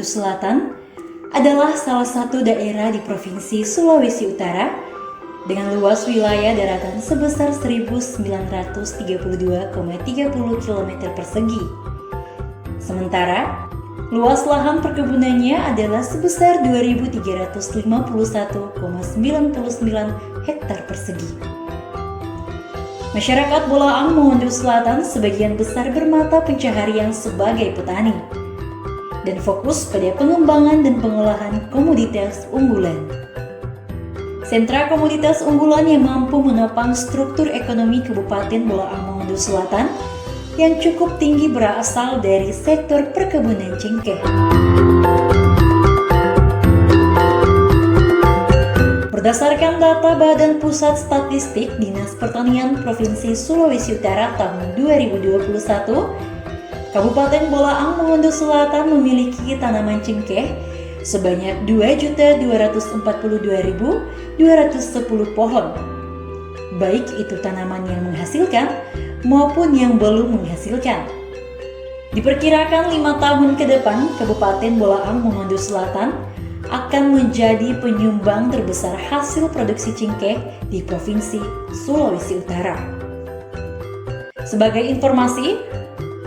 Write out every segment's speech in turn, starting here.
Mongondo Selatan adalah salah satu daerah di Provinsi Sulawesi Utara dengan luas wilayah daratan sebesar 1932,30 km persegi. Sementara, luas lahan perkebunannya adalah sebesar 2.351,99 hektar persegi. Masyarakat Bolaang Mongondo Selatan sebagian besar bermata pencaharian sebagai petani dan fokus pada pengembangan dan pengolahan komoditas unggulan. Sentra komoditas unggulan yang mampu menopang struktur ekonomi Kabupaten Bolaang Mongondo Selatan yang cukup tinggi berasal dari sektor perkebunan cengkeh. Berdasarkan data Badan Pusat Statistik Dinas Pertanian Provinsi Sulawesi Utara tahun 2021, Kabupaten Bolaang Mongondo Selatan memiliki tanaman cengkeh sebanyak 2.242.210 pohon, baik itu tanaman yang menghasilkan maupun yang belum menghasilkan. Diperkirakan 5 tahun ke depan, Kabupaten Bolaang Mongondo Selatan akan menjadi penyumbang terbesar hasil produksi cengkeh di Provinsi Sulawesi Utara. Sebagai informasi,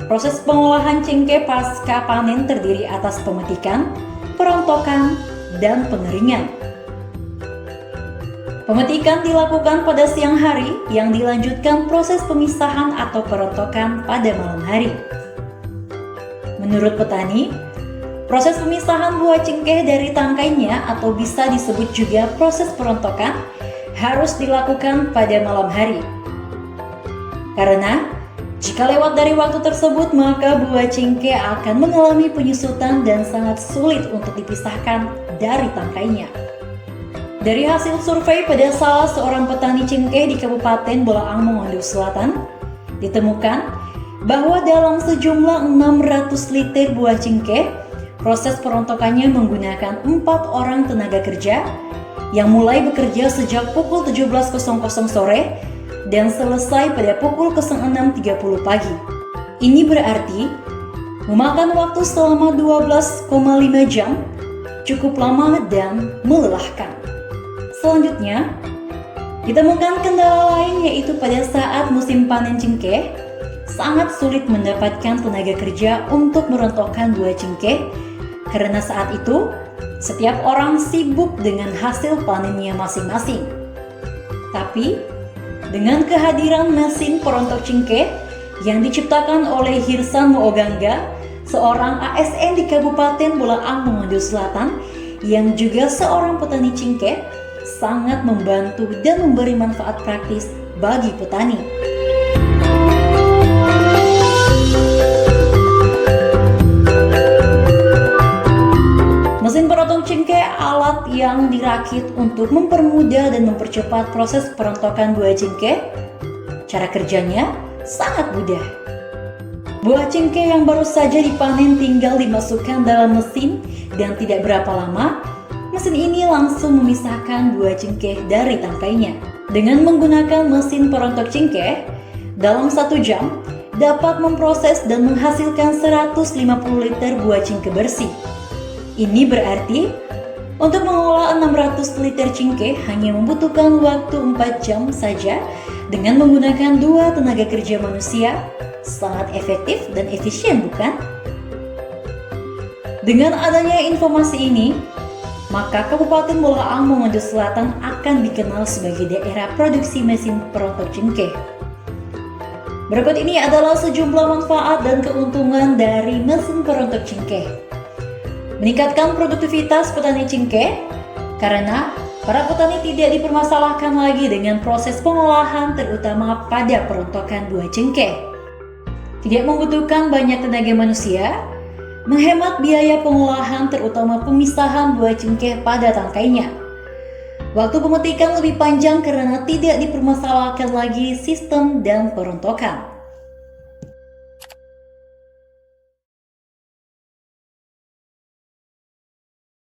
proses pengolahan cengkeh pasca panen terdiri atas pemetikan, perontokan, dan pengeringan. Pemetikan dilakukan pada siang hari yang dilanjutkan proses pemisahan atau perontokan pada malam hari. Menurut petani, proses pemisahan buah cengkeh dari tangkainya atau bisa disebut juga proses perontokan harus dilakukan pada malam hari. Karena jika lewat dari waktu tersebut maka buah cengkeh akan mengalami penyusutan dan sangat sulit untuk dipisahkan dari tangkainya. Dari hasil survei pada salah seorang petani cengkeh di Kabupaten Bolaang Mongondo Selatan, ditemukan bahwa dalam sejumlah 600 liter buah cengkeh, proses perontokannya menggunakan 4 orang tenaga kerja yang mulai bekerja sejak pukul 17.00 sore dan selesai pada pukul 06.30 pagi. Ini berarti memakan waktu selama 12,5 jam, cukup lama dan melelahkan. Selanjutnya, ditemukan kendala lain yaitu pada saat musim panen cengkeh, sangat sulit mendapatkan tenaga kerja untuk merontokkan buah cengkeh karena saat itu setiap orang sibuk dengan hasil panennya masing-masing. Tapi dengan kehadiran mesin perontok cengkeh yang diciptakan oleh Hirsan Moogangga, seorang ASN di Kabupaten Bolaang Mongondo Selatan yang juga seorang petani cengkeh, sangat membantu dan memberi manfaat praktis bagi petani. Mesin perontok cengkeh alat yang dirakit untuk mempermudah dan mempercepat proses perontokan buah cengkeh. Cara kerjanya sangat mudah. Buah cengkeh yang baru saja dipanen tinggal dimasukkan dalam mesin dan tidak berapa lama, mesin ini langsung memisahkan buah cengkeh dari tangkainya. Dengan menggunakan mesin perontok cengkeh, dalam 1 jam dapat memproses dan menghasilkan 150 liter buah cengkeh bersih. Ini berarti untuk mengolah 600 liter cengkeh hanya membutuhkan waktu 4 jam saja dengan menggunakan 2 tenaga kerja manusia. Sangat efektif dan efisien, bukan? Dengan adanya informasi ini, maka Kabupaten Bolaang Mongondo Selatan akan dikenal sebagai daerah produksi mesin perontok cengkeh. Berikut ini adalah sejumlah manfaat dan keuntungan dari mesin perontok cengkeh. Meningkatkan produktivitas petani cengkeh karena para petani tidak dipermasalahkan lagi dengan proses pengolahan terutama pada perontokan buah cengkeh. Tidak membutuhkan banyak tenaga manusia, menghemat biaya pengolahan terutama pemisahan buah cengkeh pada tangkainya. Waktu pemetikan lebih panjang karena tidak dipermasalahkan lagi sistem dan perontokan.